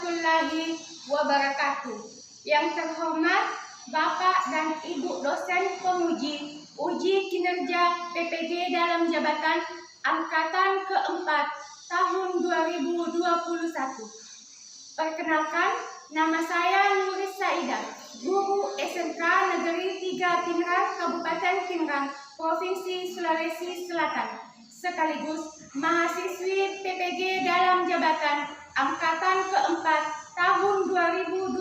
warahmatullahi wabarakatuh. Yang terhormat Bapak dan Ibu dosen pemuji uji kinerja PPG dalam jabatan angkatan keempat tahun 2021. Perkenalkan, nama saya Nuris Saidah, guru SMK Negeri 3 Pinrang, Kabupaten Pinrang, Provinsi Sulawesi Selatan, sekaligus mahasiswi PPG dalam jabatan angkatan keempat tahun 2021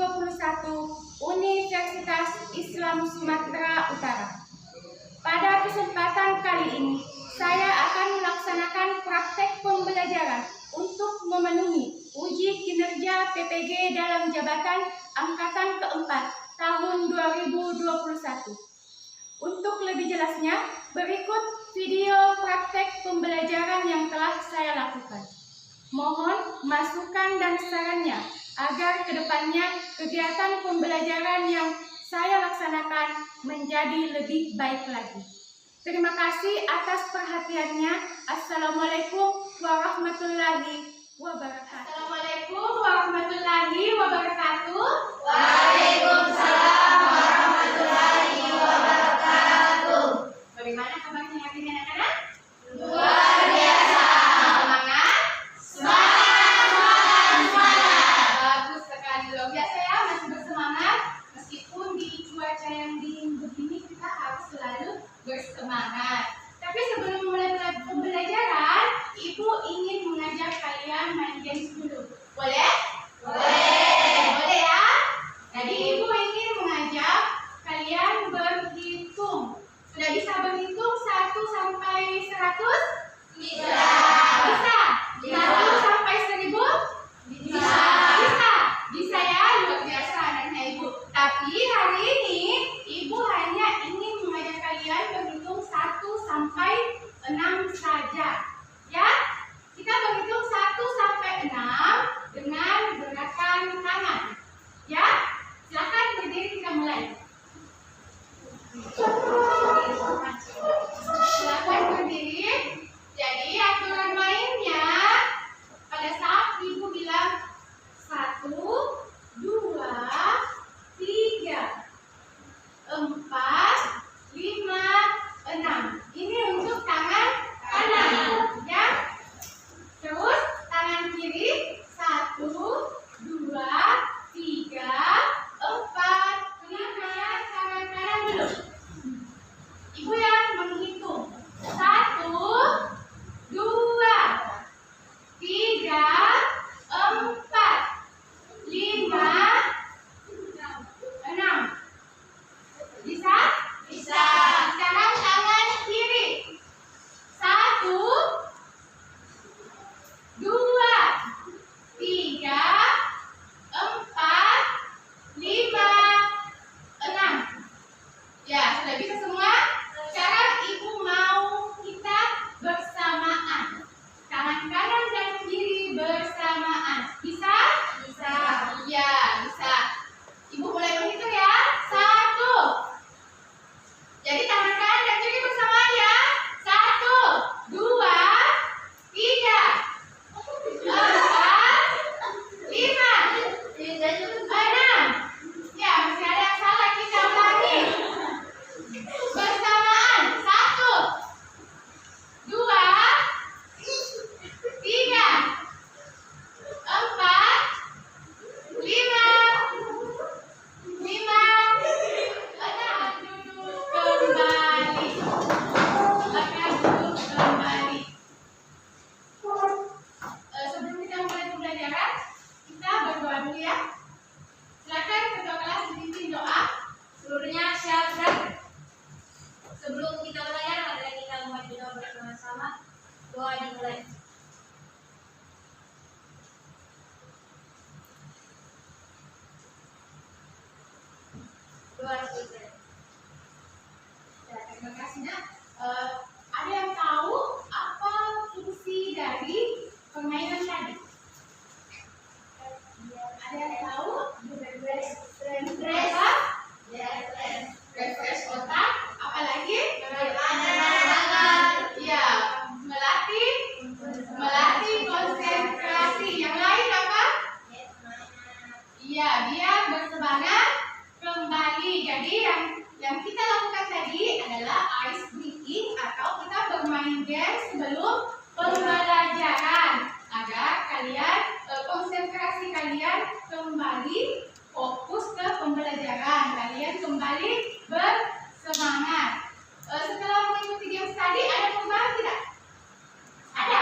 Universitas Islam Sumatera Utara. Pada kesempatan kali ini, saya akan melaksanakan praktek pembelajaran untuk memenuhi uji kinerja PPG dalam jabatan angkatan keempat tahun 2021. Untuk lebih jelasnya, berikut video praktek pembelajaran yang telah saya lakukan. Mohon masukan dan sarannya agar kedepannya kegiatan pembelajaran yang saya laksanakan menjadi lebih baik lagi. Terima kasih atas perhatiannya. Assalamualaikum warahmatullahi wabarakatuh. Assalamualaikum warahmatullahi wabarakatuh. Waalaikumsalam warahmatullahi wabarakatuh. Bagaimana kabarnya hari ini anak-anak? Luar biasa. Semangat? Semangat. Bagus sekali, luar biasa ya, masih bersemangat. Meskipun di cuaca yang dingin begini kita harus selalu bersemangat. Tapi sebelum mulai pembelajaran, Ibu ingin mengajak kalian main games dulu. Boleh? Boleh ya? Jadi Ibu ingin mengajak kalian berhitung. Sudah bisa berhitung 1 sampai 100? Bisa. Bisa? Bisa. 1 sampai 1000? Bisa. Bisa ya, luar biasa anaknya Ibu. Tapi hari ini Ibu hanya ingin mengajak kalian berhitung 1 sampai 6 saja. Ya? Kita berhitung 1 sampai 6 dengan gerakan tangan. Ya? Silakan berdiri, kita mulai. Silakan berdiri. Jadi aturan mainnya, pada saat Ibu bilang 1, 2, 3, 4, 5, 6. Ini untuk tangan kanan, ya. Terus tangan kiri 1, 2, 3, 4, 5. Tangan kanan dulu. Ibu yang menghitung 1, 2, 3, 4, 5, 6. Bisa? Bisa. Sekarang tangan kiri. 1, 2, 3, 4, 5, 6. Ya, sudah bisa semua? Sekarang Ibu mau kita bersamaan. Tangan kanan dan kiri bersamaan. Bisa? Bisa. Ya, bisa. Ibu mulai menghitung ya. 1. Jadi tangan kanan dan kiri bersamaan ya. 1, 2, 3, 4, 5, 6. Ya, masih ada yang salah, kita ulangi. Bersamaan. 1, 2, 3, 4, 5, 6. Duduk kembali. Akan duduk kembali. Sebelum kita mulai pembelajaran, kita berdoa dulu ya. Silakan ketua kelas dipimpin doa. Seluruhnya syarat. Sebelum kita belajar, mari kita membaca doa bersama-sama. Doa dimulai. Doa selesai. Ya, terima kasih Nak. Ada yang tahu apa fungsi dari permainan tadi? Ada yang tahu? Refresh otak. Apalagi? Ya, melatih konsentrasi. Yang lain apa? kembali fokus ke pembelajaran. Kalian kembali bersemangat. Setelah mengikuti game tadi, ada perubahan tidak? Ada?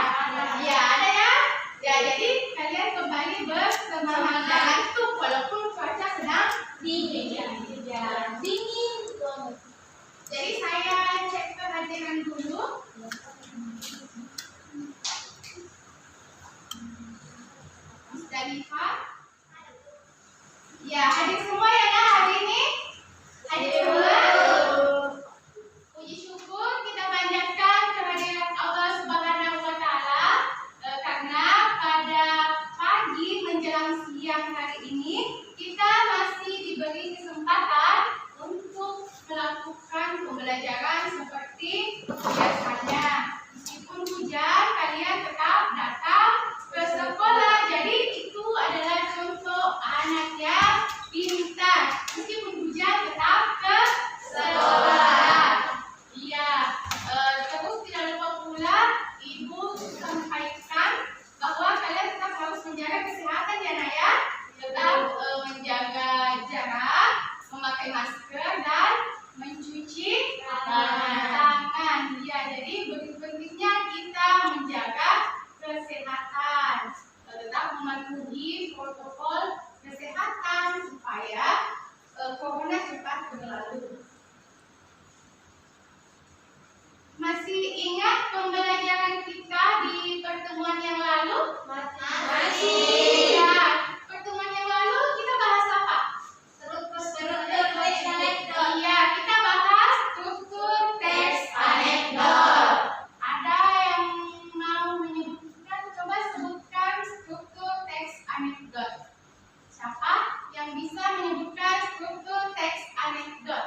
Ya, ada ya. Ya, jadi kalian kembali bersemangat. Jangan tuh walaupun cuaca sedang dingin. Ya, dingin banget. Jadi saya cek perhatian dulu. Dalifa. Ya, hadir semua ya hari ini? Hadir semua. Puji syukur kita panjatkan kehadiran Allah Subhanahu wa Ta'ala karena pada pagi menjelang siang hari ini kita masih diberi kesempatan untuk melakukan pembelajaran seperti biasanya. Meskipun hujan, kalian tetap datang ke sekolah. Jadi itu adalah contoh anak yang pintar. Meskipun hujan, tetap ke sekolah. Iya. Terus tidak lupa pula Ibu sampaikan bahwa kalian tetap harus menjaga kesehatan ya Nak ya. Tetap menjaga jarak, memakai masker dan mencuci tangan. Ya, jadi begitu pentingnya kita menjaga kesehatan. Tetap mematuhi protokol kesehatan supaya corona cepat berlalu. Masih ingat pembelajaran kita di pertemuan yang lalu? Masih. Ya, pertemuan yang lalu kita bahas apa? Iya, kita bahas struktur teks anekdot. Ada yang mau menyebutkan? Coba sebutkan struktur teks anekdot. Siapa yang bisa menyebutkan struktur teks anekdot?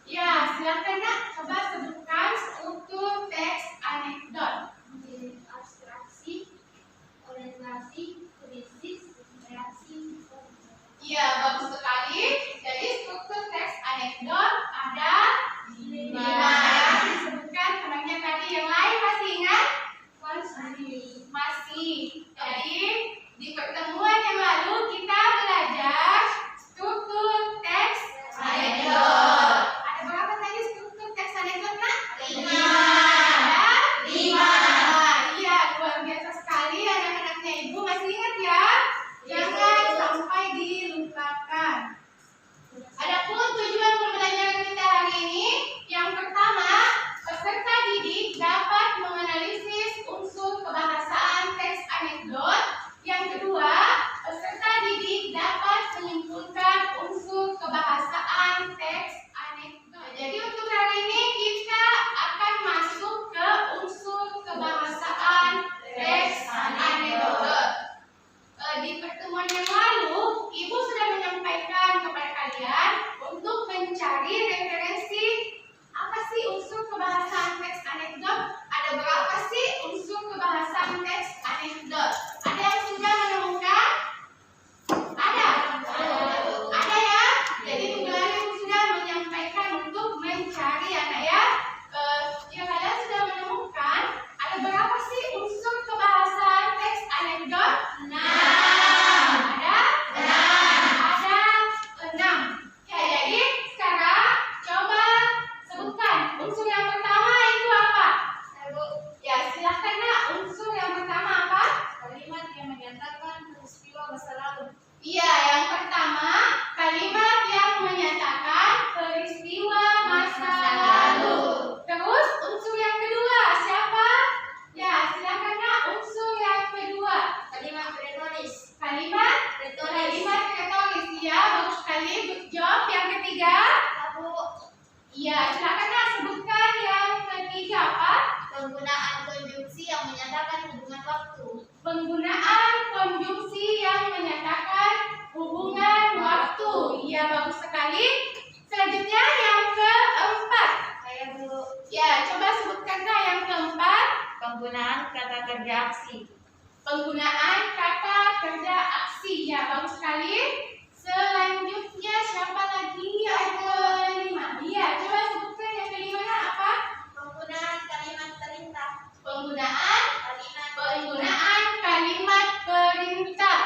Ya, silakan Nak. Coba sebutkan struktur teks anekdot. Abstraksi, orientasi, krisis, reaksi. Iya, bagus sekali. Jadi struktur teks anekdot ada 5. Disebutkan temannya tadi. Yang lain masih ingat? Masih. Jadi di pertemuan yang lalu kita belajar struktur teks anekdot. Ada berapa tadi struktur teks anekdot Nak? 5. Ada 5. Iya, luar biasa sekali anak-anaknya Ibu. Masih ingat ya? Jangan sampai dilupakan. Adapun tujuan pembelajaran kita hari ini, yang pertama, peserta didik dapat menganalisis unsur kebahasaan teks anekdot. Yang kedua, peserta didik dapat menyimpulkan unsur kebahasaan teks anekdot. Jadi untuk hari ini kita akan masuk ke unsur kebahasaan teks anekdot. Di pertemuan yang lalu, Ibu sudah menyampaikan kepada kalian untuk mencari referensi apa sih unsur kebahasaan teks anekdot. Ada berapa sih unsur kebahasaan teks anekdot? Ada yang sudah menemukan? Ada? Ada ya? Jadi Ibu Ibu sudah menyampaikan untuk mencari anak ya. Jika kalian sudah menemukan, ada berapa sih unsur kebahasaan teks anekdot? Ada 6. Ya, jadi sekarang coba sebutkan unsur yang pertama itu apa? Ya, silahkan Nak. Unsur yang pertama apa? Kalimat yang menyatakan peristiwa masa lalu. Iya, yang pertama kalimat yang menyatakan peristiwa masa lalu. Terus unsur yang kedua siapa? Ya, silakan Nak. Unsur yang kedua. Kalimat retoris. Kalimat retoris. Ya, bagus sekali. Good job. Yang ketiga? Iya, silakan Nak sebutkan yang ketiga apa? Penggunaan konjungsi yang menyatakan hubungan waktu. Penggunaan konjungsi yang menyatakan hubungan waktu. Iya, bagus sekali. Selanjutnya yang keempat. Saya dulu. Ya, coba sebutkan Kak yang keempat. Penggunaan kata kerja aksi. Penggunaan kata kerja aksi. Ya, bagus sekali. Selanjutnya siapa lagi? Ada 5. Iya, coba sebutkan yang kelima apa? Penggunaan kalimat perintah. Penggunaan kalimat perintah.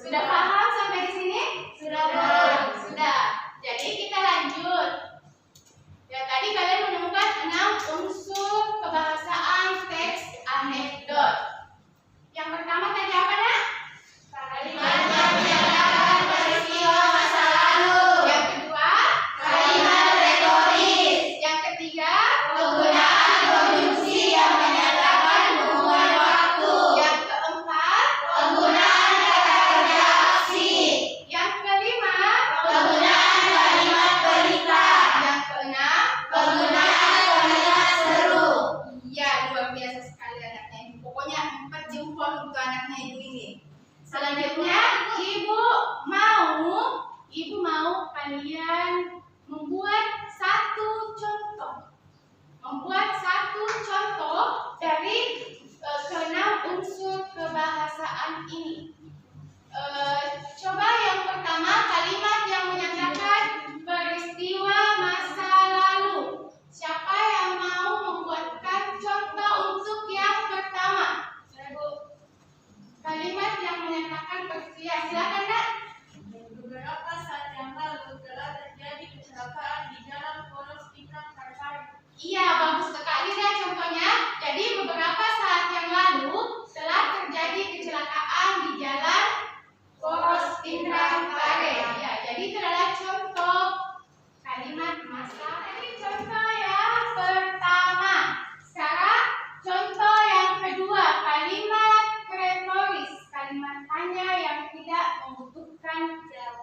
Sudah paham sampai di sini? Sudah. Sudah. Jadi kita lanjut. Ya, tadi kalian menemukan 6 unsur kebahasaan teks anekdot. Yang pertama tadi apa, Nak? Kalimat yang menyatakan peristiwa masa lalu. Yang kedua, Kalimat retoris. yang ketiga, Penggunaan konjungsi yang menyatakan hubungan waktu. yang keempat, Penggunaan kata kerja aksi. yang kelima, Penggunaan kalimat pelita. yang keenam. Penggunaan kalimat seru. Iya, luar biasa sekali anaknya ibu. Pokoknya 4 jempol untuk anaknya ibu ini. Selanjutnya, ibu mau kalian membuat satu contoh dari keenam unsur kebahasaan ini. Coba yang pertama, kalimat yang menyatakan peristiwa masa lalu. Siapa yang mau membuatkan contoh untuk yang pertama? Kalimat yang menyatakan peristiwa. Silakan, Nak. Beberapa saat yang lalu telah terjadi kecelakaan di jalan Poros Pinang Kartari. Iya, bagus sekali ya contohnya. Jadi beberapa saat yang lalu telah terjadi kecelakaan di jalan Poros Indrangkare. Ya, jadi itu adalah contoh kalimat masa. Jadi contoh yang pertama. Sekarang contoh yang kedua, kalimat retoris, kalimat tanya yang tidak membutuhkan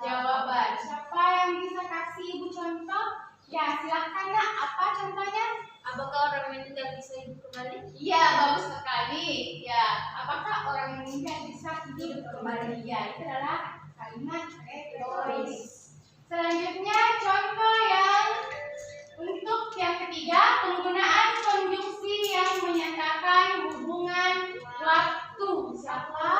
jawaban. Siapa yang bisa kasih ibu contoh? Ya, silakan, Nak. Apa contohnya? Apakah orang meninggal bisa hidup kembali? Iya, bagus sekali. Ya, apakah orang meninggal bisa hidup kembali? Ya, itu adalah kalimat retoris. Selanjutnya, contoh yang untuk yang ketiga, penggunaan konjungsi yang menyatakan hubungan waktu. Siapa?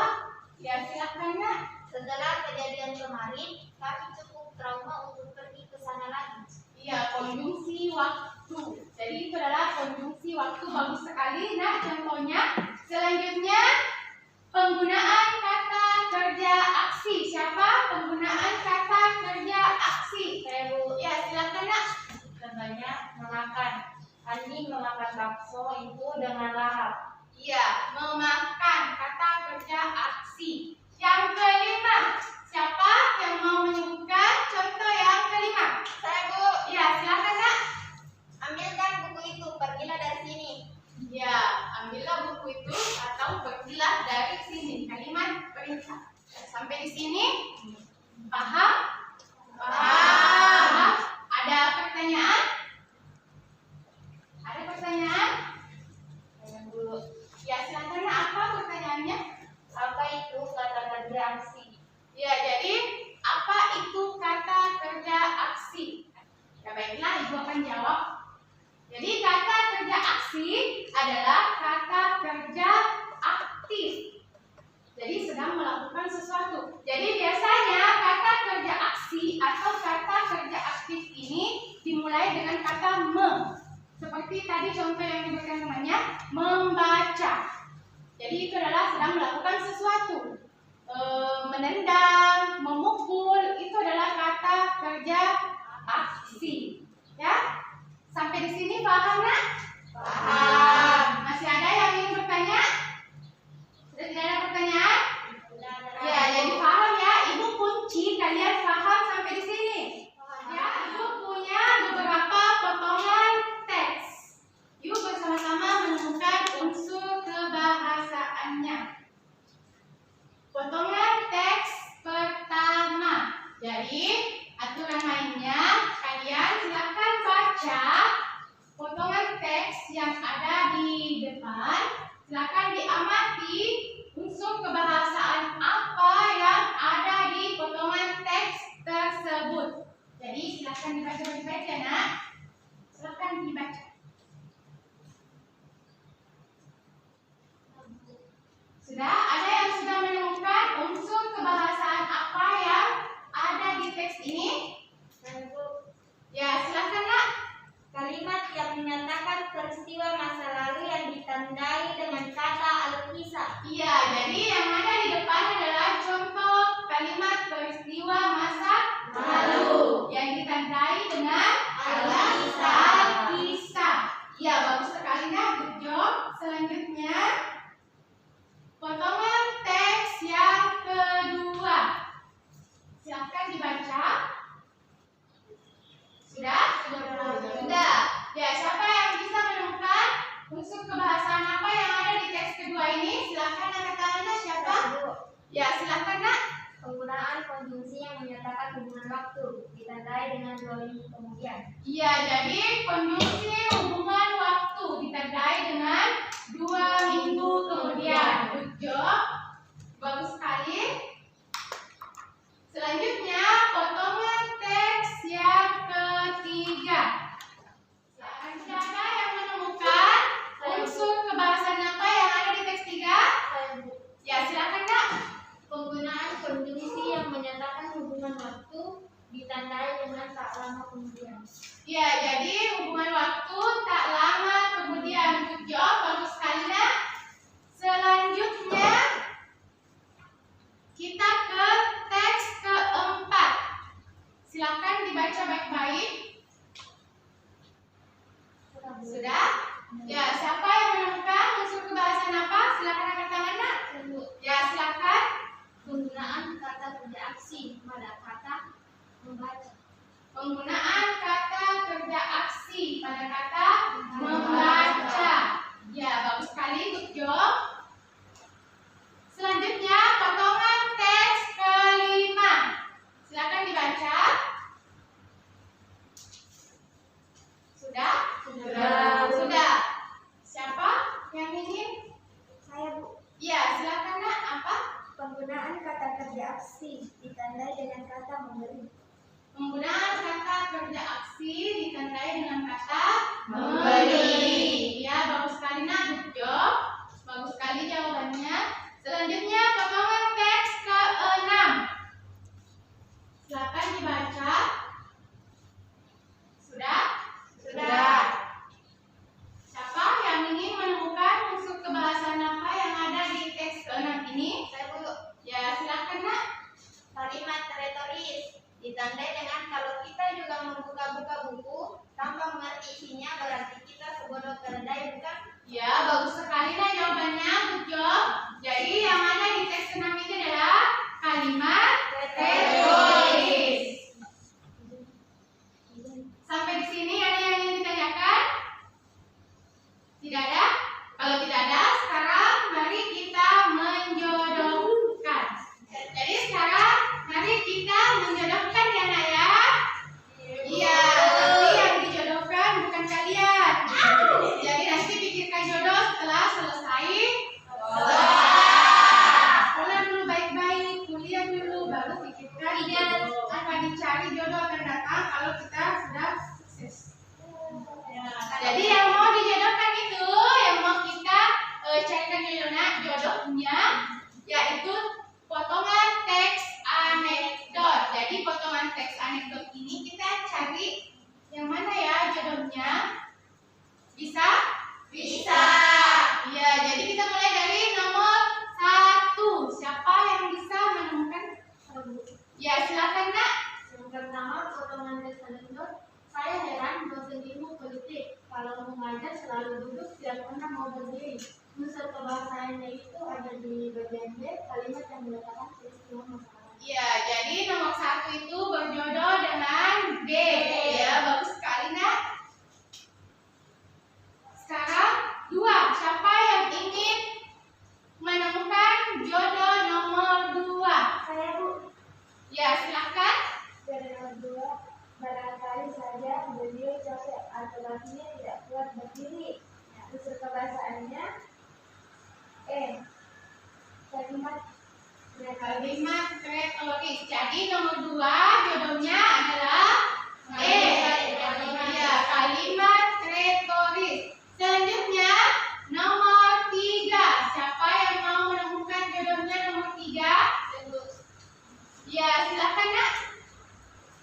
Ya, silakan, Nak. Setelah kejadian kemarin, kami cukup trauma untuk pergi ke sana lagi. Iya, konjungsi waktu. Jadi itu adalah konjungsi waktu, bagus sekali. Nah, contohnya. Selanjutnya, penggunaan kata kerja aksi. Siapa? Penggunaan kata kerja aksi. Saya Bu, Ya, silakan, Nak. contohnya memakan. Andi memakan bakso itu dengan lahap. Iya, memakan kata kerja aksi. Yang kelima, siapa yang mau menyebutkan contoh yang kelima? Saya Bu, Ya, silakan, Nak. ambilkan buku itu, pergilah dari sini. Ya, ambillah buku itu atau pergilah dari sini. Kalimat perintah. Sampai di sini paham? Paham. Ada pertanyaan? Ada pertanyaan? Ya, silakan, Nak. Apa pertanyaannya? Apa itu kata kerja aksi? Ya, jadi apa itu kata kerja aksi? Ya, baiklah, Ibu akan jawab. Jadi kata kerja aksi adalah kata kerja aktif. Jadi sedang melakukan sesuatu. Jadi biasanya kata kerja aksi atau kata kerja aktif ini dimulai dengan kata me. Seperti tadi contoh yang diberikan namanya membaca. Jadi itu adalah sedang melakukan sesuatu. Menendang, memukul, itu adalah kata kerja aksi. Ya? Sampai di sini paham, Nak? Paham. Masih ada yang ingin bertanya? Sudah tidak ada pertanyaan? Ya, jadi paham ya. Ibu kunci kalian paham sampai di sini. Ya, Ibu punya beberapa potongan teks. Yuk bersama-sama menemukan unsur kebahasaannya. Potongan teks pertama. Jadi, aturan mainnya, kalian silakan baca potongan teks yang ada waktu ditandai dengan 2 minggu kemudian. Iya, jadi konjungsi hubungan waktu ditandai dengan 2 minggu kemudian. Good job. Bagus sekali. Selanjutnya, potongan teks yang ketiga. Siapa yang menemukan unsur kebahasaan apa yang ada di teks 3? Ya, silakan Kak. Penggunaan konjungsi yang menyatakan hubungan waktu ditandai dengan tak lama kemudian. Ya, jadi hubungan waktu tak lama kemudian. Good job, bagus sekali Nak. Selanjutnya, kita ke teks keempat. Silakan dibaca baik-baik. Sudah? Ya, siapa yang menemukan unsur kebahasaan apa? Silakan angkat tangan Nak. Ya, silakan. Penggunaan kata kerja aksi pada kata membaca. Penggunaan kata kerja aksi pada kata membaca. Ya, bagus sekali, good job. Selanjutnya, potongan teks kelima. Silakan dibaca. Sudah? Sudah. Siapa yang ingin? Saya, Bu. Ya, silakan Nak. Apa? Penggunaan kata kerja aksi ditandai dengan kata memberi. Penggunaan kata kerja aksi ditandai dengan kata memberi. Ya, bagus sekali Nak, good job. Bagus sekali jawabannya. Selanjutnya, potongan teks ke-6. Silakan dibaca. Sudah? Sudah. Siapa yang ingin menemukan unsur kebahasaan apa yang ada di teks ke-6 ini? Saya, Bu. Ya, silakan Nak. Kalimat retoris ditandai dengan kalau kita juga membuka-buka buku tanpa mengerti isinya berarti kita sebodoh keledai, bukan? Ya, bagus sekali Nak jawabannya, good job. Jadi yang ada di teks 6 ini adalah kalimat retoris. Sampai di sini ada yang ingin ditanyakan? Tidak ada? Kalau tidak ada, sekarang mari kita menjodohkan. Jadi sekarang mari kita menjodohkan ya Nak ya. Iya, tapi yang dijodohkan bukan kalian. Jadi nanti pikirkan jodoh setelah selesai sekolah dulu baik-baik, kuliah dulu, baru pikirkan jodoh. Akan dicari jodoh akan datang kalau kita sudah sukses. Jadi yang mau dijodohkan itu, yang mau kita carikan jodohnya, yaitu potongan teks anekdot. Jadi potongan teks anekdot ini kita cari yang mana ya jodohnya? Bisa? Bisa. Ya, jadi kita mulai dari nomor 1. Siapa yang bisa menemukan? Ya, silakan Nak. Yang pertama, potongan teks anekdot. Saya heran dosen ilmu politik kalau mengajar selalu duduk tidak pernah mau berdiri. Unsur kebahasaannya itu ada di bagian B, kalimat yang menyatakan peristiwa masalah. Ya, jadi nomor 1 itu berjodoh dengan B. Ya, bagus sekali Nak. Sekarang 2. Siapa yang ingin menemukan jodoh nomor 2? Saya, Bu. Ya, silakan. Dari nomor 2, barangkali saja beliau capek atau kakinya tidak kuat berdiri. Unsur kebahasaannya Kalimat retoris. Jadi nomor 2 jodohnya adalah E. Ya, kalimat retoris. Selanjutnya nomor 3. Siapa yang mau menemukan jodohnya nomor 3? Ya, silakan Nak.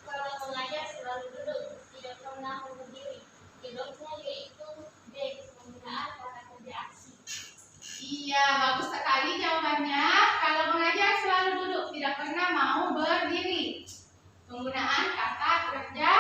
Kalau mengajar selalu duduk, tidak pernah berdiri. Jodohnya yaitu B, penggunaan kata kerja aksi. Iya, bagus sekali jawabannya. Kalau mengajar selalu duduk, tidak pernah mau berdiri. Penggunaan kata kerja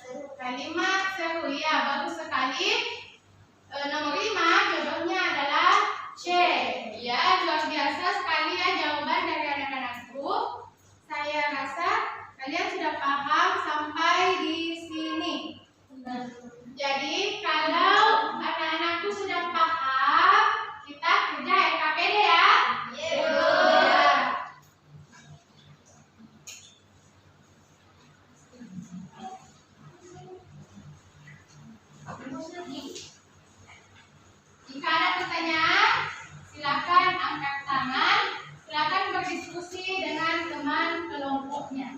seru. Kalimat seru, ya, bagus sekali. Nomor 5, jodohnya adalah C. Ya, luar biasa sekali ya jawaban dari anak-anakku. Saya rasa kalian sudah paham sampai di sini. Jadi, kalau anak-anakku sudah paham, kita kerja LKPD ya. Ya. Jika ada pertanyaan, silakan angkat tangan, silakan berdiskusi dengan teman kelompoknya.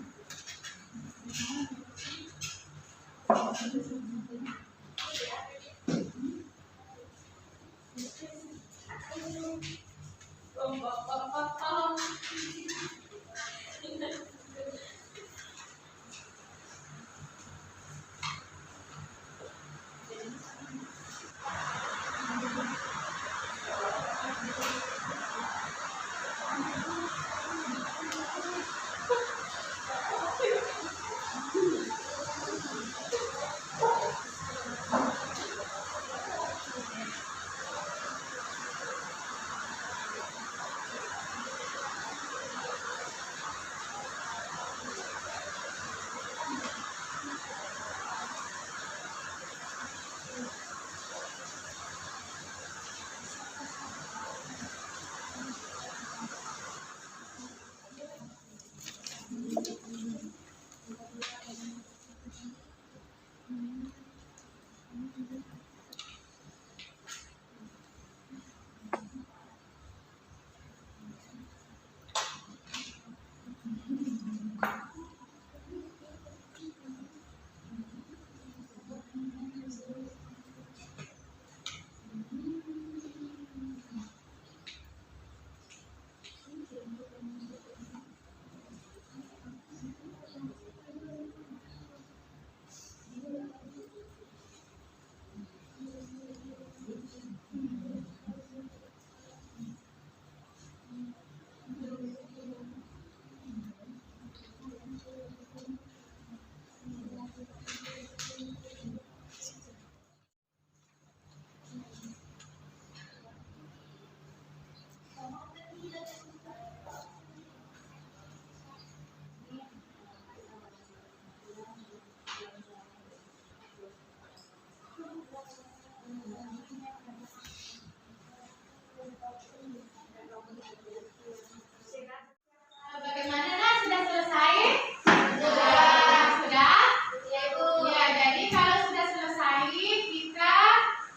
Bagaimana, Nak? Sudah selesai? Sudah? Ya, jadi kalau sudah selesai, kita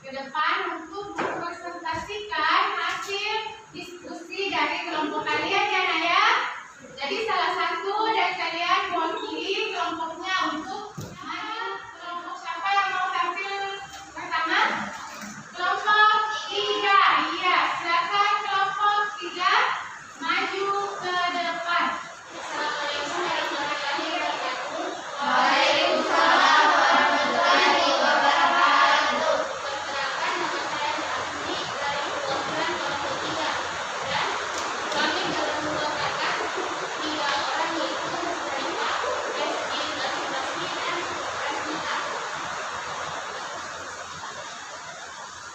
ke depan untuk mempresentasikan hasil diskusi dari kelompok kalian ya, Nak ya. Jadi salah satu dari kalian mewakili kelompoknya untuk kelompok siapa yang mau tampil pertama? Kelompok 3. Iya, silakan kelompok 3 maju ke depan. Assalamualaikum warahmatullahi wabarakatuh. Waalaikumsalam warahmatullahi wabarakatuh. Perkenalkan, nama saya Asmi dari kumpulan kelompok 3 dan kami beranggotakan 3 orang yaitu Mustalifah, Esti, Nasibasi, dan Rasmita.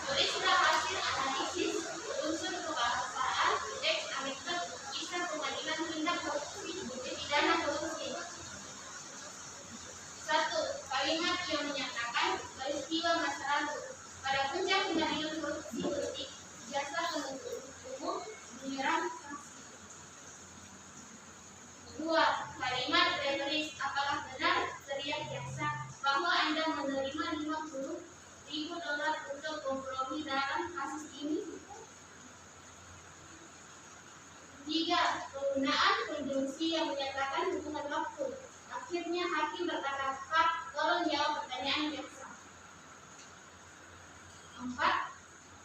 Tulislah hasil analisis unsur kebahasaan teks amikat kisah pengadilan tindak korupsi pidana korupsi. 1. Kalimat yang menyatakan peristiwa masa lalu pada puncak pengadilan korupsi politik jasa penuntut umum menyerang saksi. 2. Kalimat retoris apakah benar teriak jaksa bahwa Anda menerima $50.000 untuk kompromi dalam kasus ini? 3. Penggunaan konjungsi yang menyatakan hubungan waktu. Akhirnya hakim berkata, Pak, tolong jawab pertanyaan jaksa. 4.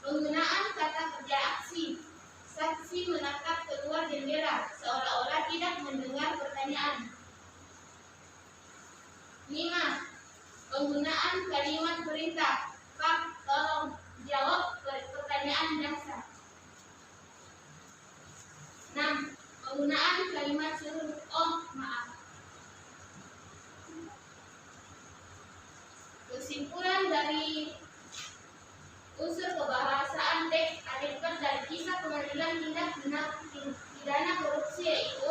Penggunaan kata kerja aksi. Saksi menatap keluar jendela seolah-olah tidak mendengar pertanyaan. 5. Penggunaan kalimat perintah. Pak, tolong jawab pertanyaan jaksa. 6. Penggunaan kalimat suruh. Oh, maaf. dari unsur kebahasaan teks akibat dari kisah pengadilan tindak pidana korupsi, yaitu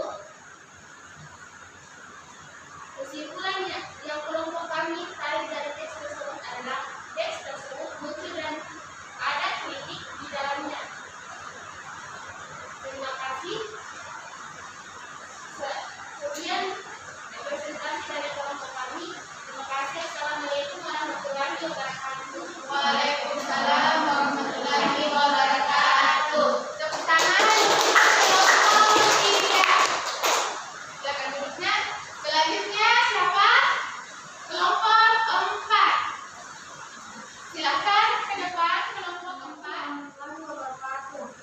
kesimpulannya yang kelompok kami tarik dari teks tersebut adalah teks tersebut muncul dan ada kritik di dalamnya. Terima kasih. Sekian representasi dari kelompok kami. Terima kasih. Assalamualaikum warahmatullahi wabarakatuh. Waalaikumsalam warahmatullahi wabarakatuh. Tepuk tangan kelompok 3. Silakan duduknya. Selanjutnya siapa? Kelompok 4. Silakan ke depan kelompok 4.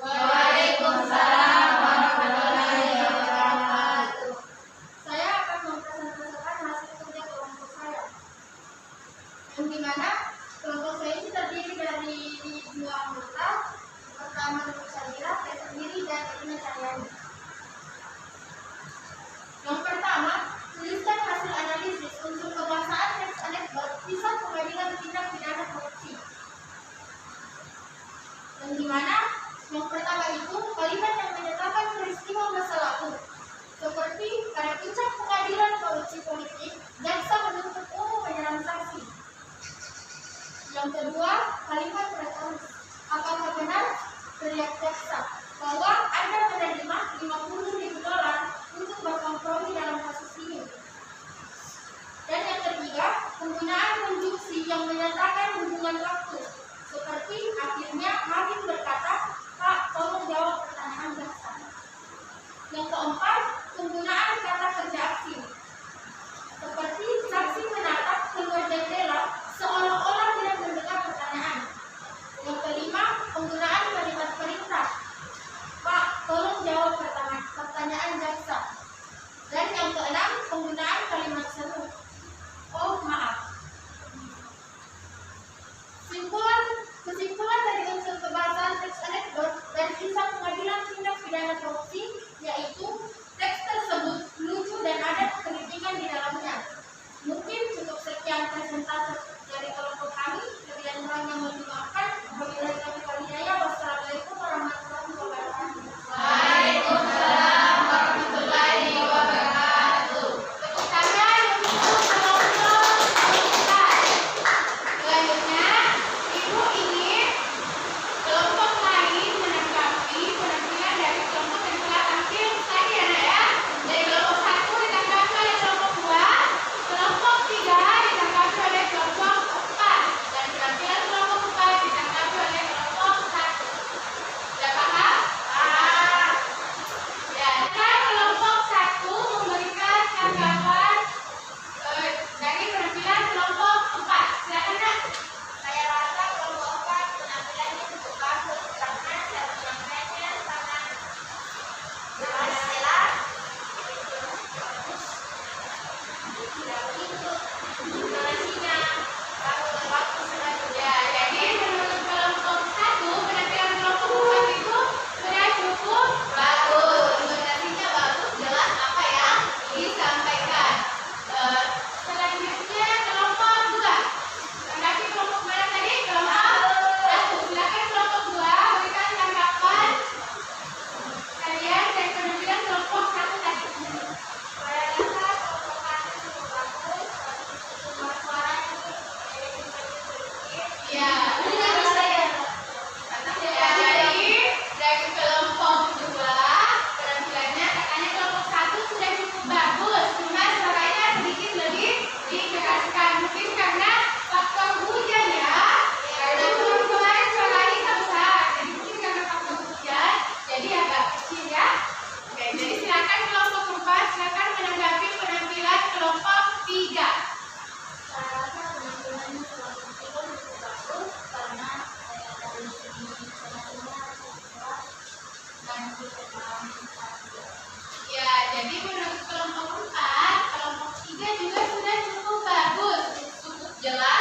Waalaikumsalam warahmatullahi wabarakatuh. Saya akan mempresentasikan hasil kerja kelompok saya. Yang dimana kelompok saya ini terdiri dari 2 anggota. Pertama Dr. Syadira, saya sendiri, dan Ina Cahyani. Yang pertama, tuliskan hasil analisis unsur kebahasaan teks anekdot kisah pengadilan tindak pidana korupsi. Yang dimana yang pertama itu kalimat yang menyatakan peristiwa masa lalu, seperti pada puncak pengadilan korupsi politik, jaksa menuntut umum menyerang saksi. Yang kedua, kalimat retoris. Apakah benar, teriak jaksa, bahwa Anda menerima $50.000 untuk berkompromi dalam kasus ini? Dan yang ketiga, penggunaan konjungsi yang menyatakan hubungan waktu, seperti akhirnya hakim berkata, "Pak, tolong jawab pertanyaan jaksa." Yang keempat, penggunaan kata kerja aktif, seperti saksi menatap keluar jendela seolah-olah tidak mendengar pertanyaan. Yang kelima, penggunaan kalimat perintah, "Pak, tolong jawab pertanyaan jaksa." Dan yang keenam, penggunaan kalimat seru, "Oh, maaf." Kesimpulan dari unsur kebahasaan teks anekdot dan kisah pengadilan tindak pidana korupsi, yaitu teks tersebut lucu dan ada kritikan di dalamnya. Mungkin cukup sekian presentasi dari kelompok kami. Lebih kurangnya mohon dimaafkan. Wabillahi taufiq wal hidayah. Wassalamualaikum warahmatullahi wabarakatuh. Waalaikumsalam warahmatullahi wabarakatuh. Tepuk tangan untuk kelompok 4. Selanjutnya, Ibu ingin kelompok lain menanggapi penampilan dari kelompok yang telah tampil tadi ya, Nak ya. Dari kelompok 1 ditanggapi oleh kelompok 2, kelompok 3 ditanggapi oleh kelompok 4, dan penampilan kelompok 4 ditanggapi oleh kelompok 1. Sudah paham? Ya, kan kelompok 1 memberikan tanggapan dari penampilan kelompok 4. Silakan, Nak. Saya rasa kelompok 4 penampilannya cukup bagus karena cara penyampaiannya sangat jelas. Tidak begitu durasinya bagus sekali. Ya, jadi menurut kelompok 1, penampilan kelompok 4 itu sudah cukup bagus. Durasinya bagus, jelas apa yang disampaikan. Selanjutnya kelompok 2. Tanggapi kelompok mana tadi? Kelompok 1. Silakan kelompok 2 berikan tanggapan kalian dari penampilan kelompok 1 tadi. Saya rasa kelompok 1 cukup bagus, cuma suaranya sedikit. Ya, benar saya. Ya, dari kelompok 2 penampilannya katanya kelompok 1 sudah cukup bagus, cuma suaranya sedikit lebih dikeraskan. Mungkin karena faktor hujan ya. Karena kemarin suaranya besar, jadi mungkin karena faktor hujan jadi agak kecil ya. Oke, jadi silakan kelompok 4, silakan menanggapi penampilan kelompok 3. Saya rasa penampilannya kelompok 3 cukup bagus karena dari segi penampilannya cukup keras dan cukup memahami. Ya, jadi menurut kelompok 4, kelompok 3 juga sudah cukup bagus, cukup jelas.